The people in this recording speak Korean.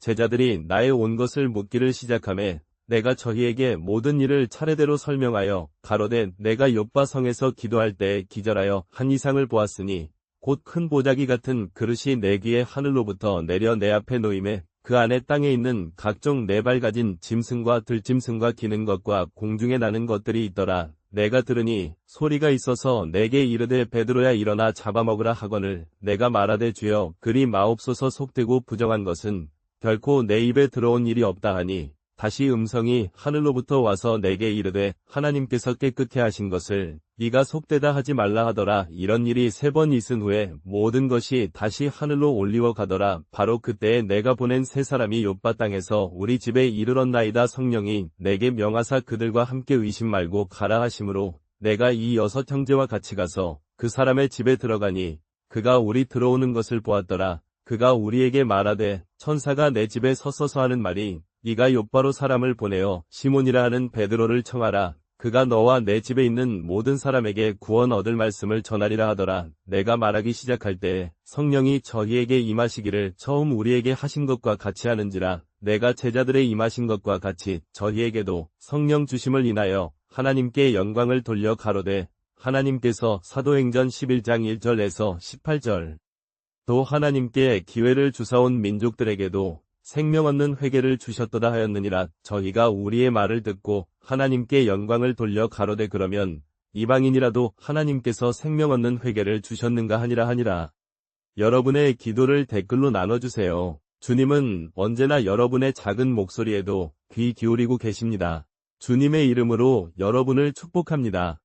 제자들이 나의 온 것을 묻기를 시작하매 내가 저희에게 모든 일을 차례대로 설명하여 가로되 내가 욥바 성에서 기도할 때에 기절하여 한 이상을 보았으니 곧 큰 보자기 같은 그릇이 내 귀에 하늘로부터 내려 내 앞에 놓임에 그 안에 땅에 있는 각종 네 발 가진 짐승과 들짐승과 기는 것과 공중에 나는 것들이 있더라. 내가 들으니 소리가 있어서 내게 이르되 베드로야 일어나 잡아먹으라 하거늘 내가 말하되 주여 그리 마옵소서. 속되고 부정한 것은 결코 내 입에 들어온 일이 없다 하니 다시 음성이 하늘로부터 와서 내게 이르되 하나님께서 깨끗게 하신 것을 네가 속되다 하지 말라 하더라. 이런 일이 3번 있은 후에 모든 것이 다시 하늘로 올리워 가더라. 바로 그때에 내가 보낸 3사람이 욥바 땅에서 우리 집에 이르렀나이다. 성령이 내게 명하사 그들과 함께 의심 말고 가라 하심으로 내가 이 6 형제와 같이 가서 그 사람의 집에 들어가니 그가 우리 들어오는 것을 보았더라. 그가 우리에게 말하되 천사가 내 집에 서서서 하는 말이 네가 욥바로 사람을 보내어 시몬이라 하는 베드로를 청하라. 그가 너와 내 집에 있는 모든 사람에게 구원 얻을 말씀을 전하리라 하더라. 내가 말하기 시작할 때에 성령이 저희에게 임하시기를 처음 우리에게 하신 것과 같이 하는지라. 내가 제자들의 임하신 것과 같이 저희에게도 성령 주심을 인하여 하나님께 영광을 돌려 가로되 하나님께서 사도행전 11장 1절에서 18절 또 하나님께 기회를 주사온 민족들에게도 생명 얻는 회개를 주셨도다 하였느니라. 저희가 우리의 말을 듣고 하나님께 영광을 돌려 가로되 그러면 이방인이라도 하나님께서 생명 얻는 회개를 주셨는가 하니라. 여러분의 기도를 댓글로 나눠주세요. 주님은 언제나 여러분의 작은 목소리에도 귀 기울이고 계십니다. 주님의 이름으로 여러분을 축복합니다.